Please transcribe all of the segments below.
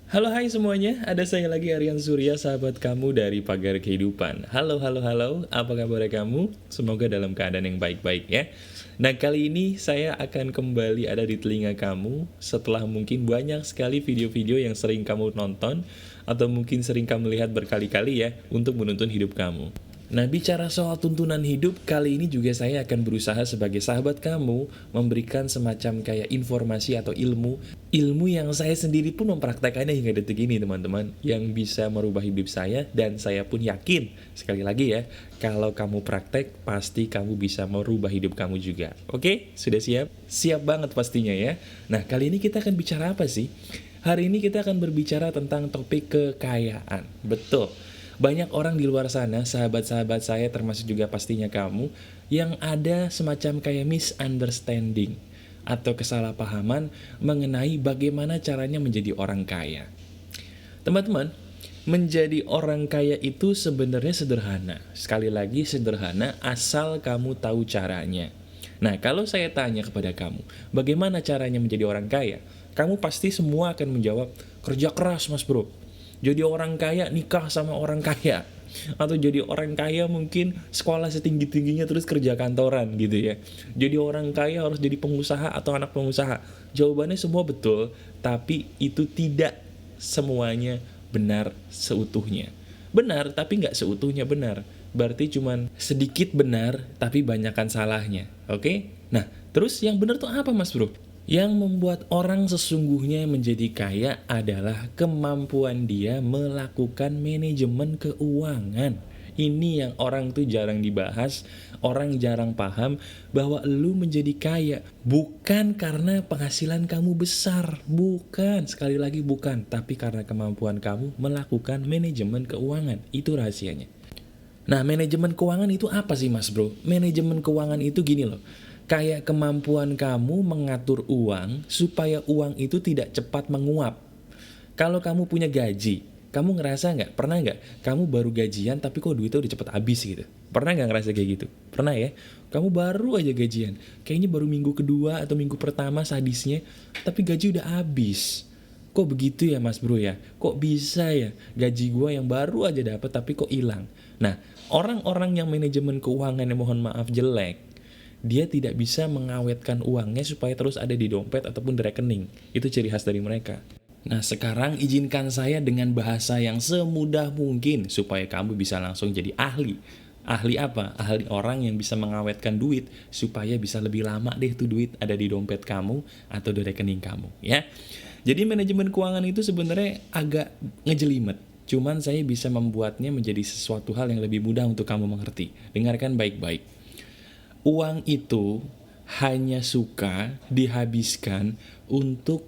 Halo hai semuanya, ada saya lagi Aryan Surya, sahabat kamu dari Pagar Kehidupan. Halo, halo, halo, apa kabar kamu? Semoga dalam keadaan yang baik-baik ya. Nah kali ini saya akan kembali ada di telinga kamu setelah mungkin banyak sekali video-video yang sering kamu nonton atau mungkin sering kamu lihat berkali-kali ya untuk menuntun hidup kamu. Nah, bicara soal tuntunan hidup, kali ini juga saya akan berusaha sebagai sahabat kamu memberikan semacam kayak informasi atau ilmu yang saya sendiri pun mempraktekannya hingga detik ini teman-teman, yang bisa merubah hidup saya dan saya pun yakin, sekali lagi ya, kalau kamu praktek, pasti kamu bisa merubah hidup kamu juga. Oke, sudah siap? Siap banget pastinya ya. Nah, kali ini kita akan bicara apa sih? Hari ini kita akan berbicara tentang topik kekayaan. Betul. Banyak orang di luar sana, sahabat-sahabat saya termasuk juga pastinya kamu, yang ada semacam kayak misunderstanding atau kesalahpahaman mengenai bagaimana caranya menjadi orang kaya. Teman-teman, menjadi orang kaya itu sebenarnya sederhana. Sekali lagi sederhana asal kamu tahu caranya. Nah, kalau saya tanya kepada kamu, bagaimana caranya menjadi orang kaya? Kamu pasti semua akan menjawab, kerja keras mas bro. Jadi orang kaya nikah sama orang kaya. Atau jadi orang kaya mungkin sekolah setinggi-tingginya terus kerja kantoran gitu ya. Jadi orang kaya harus jadi pengusaha atau anak pengusaha. Jawabannya semua betul, tapi itu tidak semuanya benar seutuhnya. Benar, tapi nggak seutuhnya benar. Berarti cuman sedikit benar, tapi banyakkan salahnya. Oke? Nah, terus yang benar tuh apa mas bro? Yang membuat orang sesungguhnya menjadi kaya adalah kemampuan dia melakukan manajemen keuangan. Ini yang orang tuh jarang dibahas, orang jarang paham bahwa lu menjadi kaya bukan karena penghasilan kamu besar, bukan, sekali lagi bukan, tapi karena kemampuan kamu melakukan manajemen keuangan. Itu rahasianya. Nah, manajemen keuangan itu apa sih mas bro? Manajemen keuangan itu gini loh, kayak kemampuan kamu mengatur uang supaya uang itu tidak cepat menguap. Kalau kamu punya gaji, kamu ngerasa nggak? Pernah nggak? Kamu baru gajian tapi kok duitnya udah cepet habis gitu? Pernah nggak ngerasa kayak gitu? Pernah ya? Kamu baru aja gajian, kayaknya baru minggu kedua atau minggu pertama sadisnya, tapi gaji udah habis. Kok begitu ya mas bro ya? Kok bisa ya gaji gua yang baru aja dapet tapi kok hilang? Nah, orang-orang yang manajemen keuangan yang mohon maaf jelek, dia tidak bisa mengawetkan uangnya supaya terus ada di dompet ataupun di rekening. Itu ciri khas dari mereka. Nah, sekarang izinkan saya dengan bahasa yang semudah mungkin supaya kamu bisa langsung jadi ahli. Ahli apa? Ahli orang yang bisa mengawetkan duit supaya bisa lebih lama deh tuh duit ada di dompet kamu atau di rekening kamu, ya. Jadi manajemen keuangan itu sebenarnya agak ngejelimet. Cuman saya bisa membuatnya menjadi sesuatu hal yang lebih mudah untuk kamu mengerti. Dengarkan baik-baik. Uang itu hanya suka dihabiskan untuk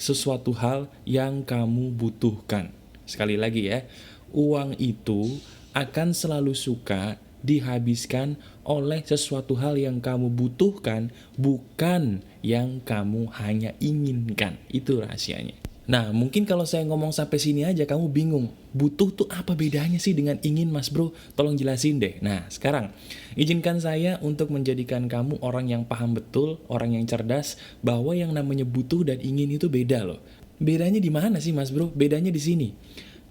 sesuatu hal yang kamu butuhkan. Sekali lagi ya, uang itu akan selalu suka dihabiskan oleh sesuatu hal yang kamu butuhkan, bukan yang kamu hanya inginkan. Itu rahasianya. Nah, mungkin kalau saya ngomong sampai sini aja kamu bingung. Butuh tuh apa bedanya sih dengan ingin mas bro? Tolong jelasin deh. Nah, sekarang izinkan saya untuk menjadikan kamu orang yang paham betul, orang yang cerdas, bahwa yang namanya butuh dan ingin itu beda loh. Bedanya di mana sih mas bro? Bedanya di sini.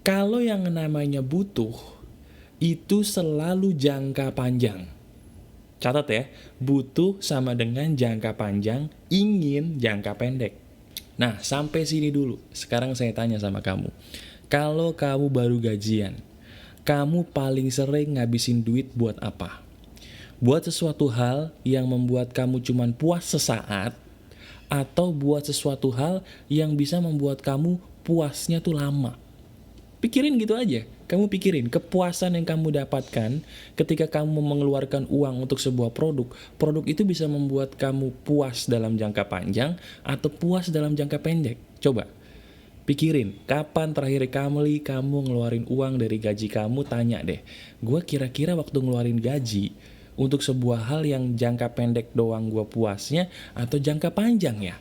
Kalau yang namanya butuh, itu selalu jangka panjang. Catat ya, butuh sama dengan jangka panjang, ingin jangka pendek. Nah, sampai sini dulu. Sekarang saya tanya sama kamu. Kalau kamu baru gajian, kamu paling sering ngabisin duit buat apa? Buat sesuatu hal yang membuat kamu cuman puas sesaat, atau buat sesuatu hal yang bisa membuat kamu puasnya tuh lama? Pikirin gitu aja. Kamu pikirin kepuasan yang kamu dapatkan ketika kamu mengeluarkan uang untuk sebuah produk. Produk itu bisa membuat kamu puas dalam jangka panjang atau puas dalam jangka pendek. Coba pikirin, kapan terakhir kamu ngeluarin uang dari gaji kamu, tanya deh. Gue kira-kira waktu ngeluarin gaji untuk sebuah hal yang jangka pendek doang gue puasnya atau jangka panjang ya?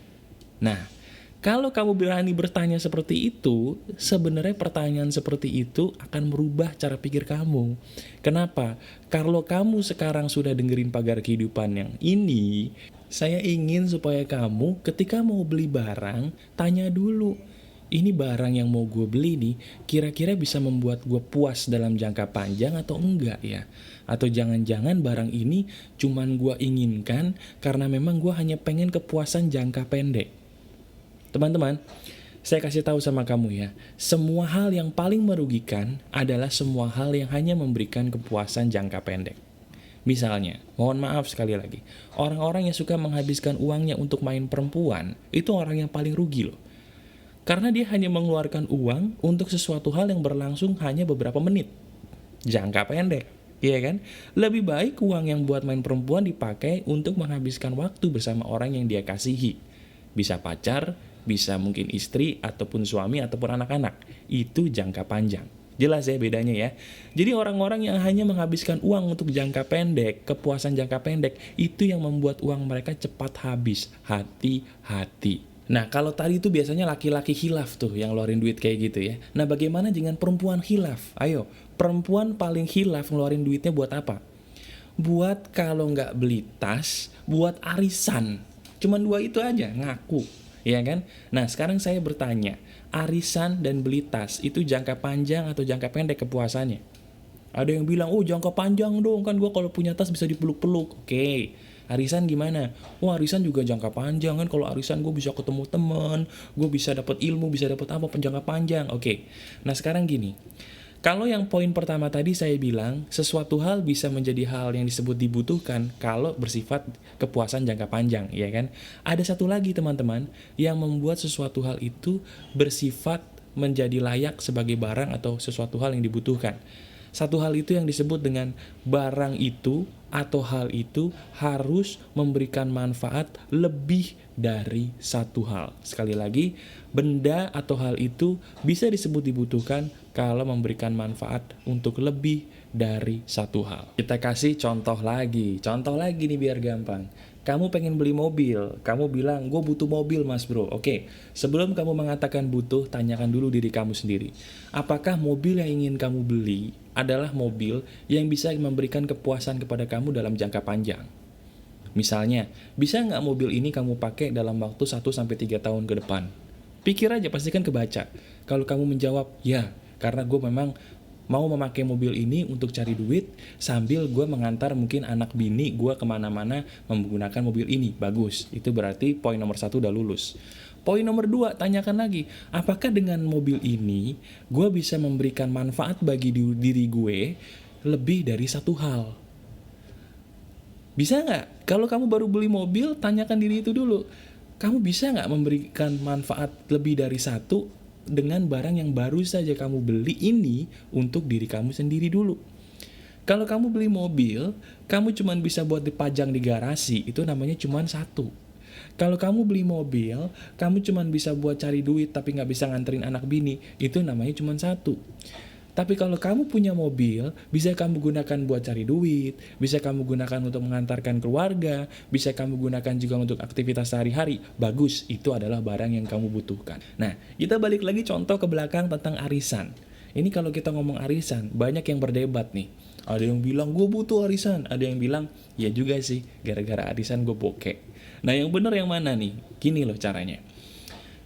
Nah, kalau kamu berani bertanya seperti itu, sebenarnya pertanyaan seperti itu akan merubah cara pikir kamu. Kenapa? Kalau kamu sekarang sudah dengerin pagar kehidupan yang ini, saya ingin supaya kamu ketika mau beli barang, tanya dulu. ini barang yang mau gue beli nih, kira-kira bisa membuat gue puas dalam jangka panjang atau enggak ya? Atau jangan-jangan barang ini cuman gue inginkan karena memang gue hanya pengen kepuasan jangka pendek. Teman-teman, saya kasih tahu sama kamu ya, semua hal yang paling merugikan adalah semua hal yang hanya memberikan kepuasan jangka pendek. Misalnya, mohon maaf sekali lagi, orang-orang yang suka menghabiskan uangnya untuk main perempuan, itu orang yang paling rugi loh. Karena dia hanya mengeluarkan uang untuk sesuatu hal yang berlangsung hanya beberapa menit. Jangka pendek, iya kan? Lebih baik uang yang buat main perempuan dipakai untuk menghabiskan waktu bersama orang yang dia kasihi. Bisa pacar, bisa mungkin istri, ataupun suami, ataupun anak-anak. Itu jangka panjang. Jelas ya bedanya ya. Jadi orang-orang yang hanya menghabiskan uang untuk jangka pendek, kepuasan jangka pendek, itu yang membuat uang mereka cepat habis. Hati-hati. Nah, kalau tadi itu biasanya laki-laki khilaf tuh yang ngeluarin duit kayak gitu ya. Nah, bagaimana dengan perempuan khilaf? Ayo, perempuan paling khilaf ngeluarin duitnya buat apa? Buat kalau nggak beli tas, buat arisan. Cuman dua itu aja, ngaku. Ya kan? Nah, sekarang saya bertanya, arisan dan beli tas itu jangka panjang atau jangka pendek kepuasannya? Ada yang bilang, oh jangka panjang dong, kan gue kalau punya tas bisa dipeluk-peluk. Oke, arisan gimana? Wah, arisan juga jangka panjang kan, kalau arisan gue bisa ketemu teman, gue bisa dapat ilmu, bisa dapat apa, jangka panjang. Oke, nah sekarang gini, kalau yang poin pertama tadi saya bilang, sesuatu hal bisa menjadi hal yang disebut dibutuhkan kalau bersifat kepuasan jangka panjang, ya kan? Ada satu lagi teman-teman, yang membuat sesuatu hal itu bersifat menjadi layak sebagai barang atau sesuatu hal yang dibutuhkan. Satu hal itu yang disebut dengan barang itu atau hal itu harus memberikan manfaat lebih dari satu hal. Sekali lagi, benda atau hal itu bisa disebut dibutuhkan kalau memberikan manfaat untuk lebih dari satu hal. Kita kasih contoh lagi nih biar gampang. Kamu pengen beli mobil, kamu bilang, gue butuh mobil mas bro. Oke, sebelum kamu mengatakan butuh, tanyakan dulu diri kamu sendiri. Apakah mobil yang ingin kamu beli adalah mobil yang bisa memberikan kepuasan kepada kamu dalam jangka panjang? Misalnya, bisa nggak mobil ini kamu pakai dalam waktu 1-3 tahun ke depan? Pikir aja, pastikan kebaca. Kalau kamu menjawab, ya, karena gue memang mau memakai mobil ini untuk cari duit sambil gue mengantar mungkin anak bini gue kemana-mana menggunakan mobil ini. Bagus, itu berarti poin nomor 1 udah lulus. Poin nomor 2, tanyakan lagi, apakah dengan mobil ini gue bisa memberikan manfaat bagi diri gue lebih dari satu hal? Bisa nggak? Kalau kamu baru beli mobil, tanyakan diri itu dulu. Kamu bisa nggak memberikan manfaat lebih dari satu dengan barang yang baru saja kamu beli ini untuk diri kamu sendiri dulu? Kalau kamu beli mobil, kamu cuma bisa buat dipajang di garasi, itu namanya cuma satu. Kalau kamu beli mobil, kamu cuma bisa buat cari duit tapi nggak bisa nganterin anak bini, itu namanya cuma satu. Tapi kalau kamu punya mobil, bisa kamu gunakan buat cari duit, bisa kamu gunakan untuk mengantarkan keluarga, bisa kamu gunakan juga untuk aktivitas sehari-hari. Bagus, itu adalah barang yang kamu butuhkan. Nah, kita balik lagi contoh ke belakang tentang arisan. Ini kalau kita ngomong arisan, banyak yang berdebat nih. Ada yang bilang, gue butuh arisan. Ada yang bilang, ya juga sih, gara-gara arisan gue bokek. Nah, yang benar yang mana nih? Gini loh caranya.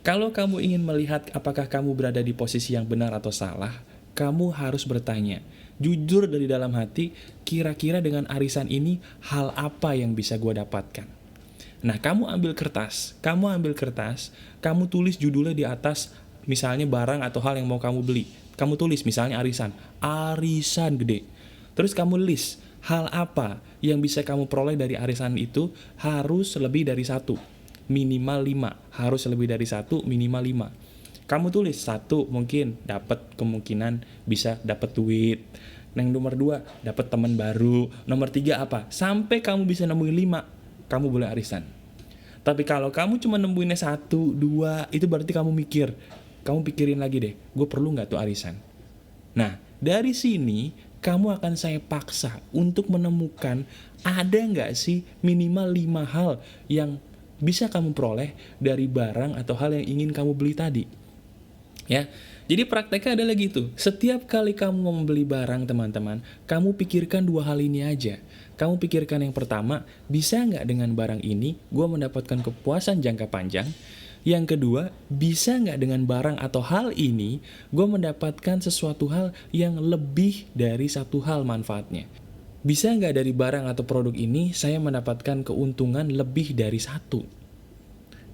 Kalau kamu ingin melihat apakah kamu berada di posisi yang benar atau salah, kamu harus bertanya, jujur dari dalam hati, kira-kira dengan arisan ini, hal apa yang bisa gue dapatkan? Nah, kamu ambil kertas, kamu tulis judulnya di atas, misalnya barang atau hal yang mau kamu beli. Kamu tulis, misalnya arisan gede. Terus kamu list, hal apa yang bisa kamu peroleh dari arisan itu harus lebih dari 1, minimal 5. Harus lebih dari 1, minimal 5. Kamu tulis 1 mungkin dapat kemungkinan bisa dapat duit. Yang nomor 2 dapat teman baru. Nomor 3 apa? Sampai kamu bisa nemuin 5, kamu boleh arisan. Tapi kalau kamu cuma nemuinnya 1, 2, itu berarti kamu mikir. Kamu pikirin lagi deh, gue perlu nggak tuh arisan? Nah, dari sini kamu akan saya paksa untuk menemukan ada nggak sih minimal 5 hal yang bisa kamu peroleh dari barang atau hal yang ingin kamu beli tadi. Ya, jadi prakteknya adalah gitu. Setiap kali kamu mau membeli barang teman-teman, kamu pikirkan 2 hal ini aja. Kamu pikirkan yang pertama, bisa nggak dengan barang ini gue mendapatkan kepuasan jangka panjang? Yang kedua, bisa nggak dengan barang atau hal ini, gue mendapatkan sesuatu hal yang lebih dari satu hal manfaatnya. Bisa nggak dari barang atau produk ini, saya mendapatkan keuntungan lebih dari satu.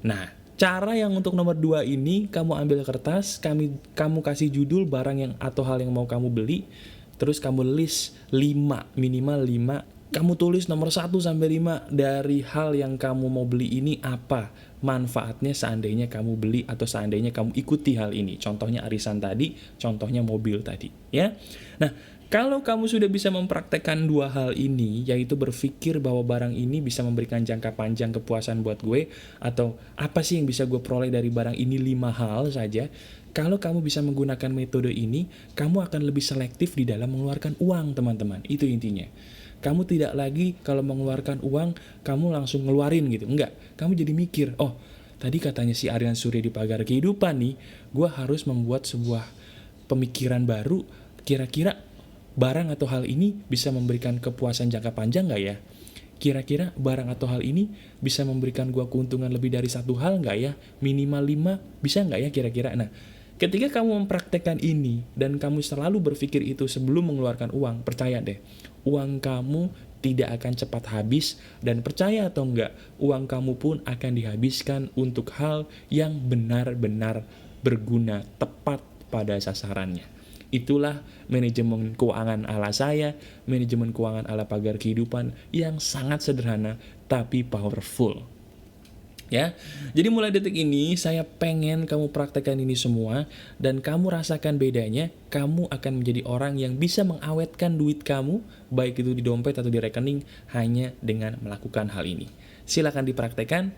Nah, cara yang untuk nomor 2 ini, kamu ambil kertas, kamu kasih judul barang yang atau hal yang mau kamu beli, terus kamu list 5, minimal 5. Kamu tulis nomor 1 sampai 5 dari hal yang kamu mau beli ini apa manfaatnya seandainya kamu beli atau seandainya kamu ikuti hal ini. Contohnya arisan tadi, contohnya mobil tadi, ya. Nah, kalau kamu sudah bisa mempraktekkan 2 hal ini, yaitu berpikir bahwa barang ini bisa memberikan jangka panjang kepuasan buat gue, atau apa sih yang bisa gue peroleh dari barang ini, 5 hal saja. Kalau kamu bisa menggunakan metode ini, kamu akan lebih selektif di dalam mengeluarkan uang, teman-teman. Itu intinya. Kamu tidak lagi kalau mengeluarkan uang, kamu langsung ngeluarin gitu. Enggak, kamu jadi mikir, oh tadi katanya si Aryan Surya di Pagar Kehidupan nih, gue harus membuat sebuah pemikiran baru, kira-kira barang atau hal ini bisa memberikan kepuasan jangka panjang nggak ya? Kira-kira barang atau hal ini bisa memberikan gue keuntungan lebih dari satu hal nggak ya? Minimal 5, bisa nggak ya kira-kira? Nah, ketika kamu mempraktekkan ini dan kamu selalu berpikir itu sebelum mengeluarkan uang, percaya deh, uang kamu tidak akan cepat habis, dan percaya atau enggak, uang kamu pun akan dihabiskan untuk hal yang benar-benar berguna, tepat pada sasarannya. Itulah manajemen keuangan ala saya, manajemen keuangan ala Pagar Kehidupan yang sangat sederhana tapi powerful. Ya, jadi mulai detik ini saya pengen kamu praktekkan ini semua dan kamu rasakan bedanya. Kamu akan menjadi orang yang bisa mengawetkan duit kamu, baik itu di dompet atau di rekening, hanya dengan melakukan hal ini. Silakan dipraktekkan.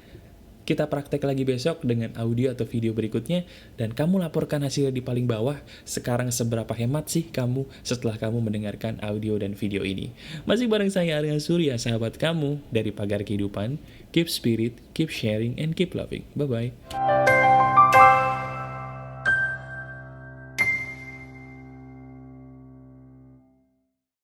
Kita praktek lagi besok dengan audio atau video berikutnya, dan kamu laporkan hasilnya di paling bawah. Sekarang seberapa hemat sih kamu setelah kamu mendengarkan audio dan video ini? Masih bareng saya Aryan Surya, sahabat kamu dari Pagar Kehidupan. Keep spirit, keep sharing, and keep loving. Bye-bye.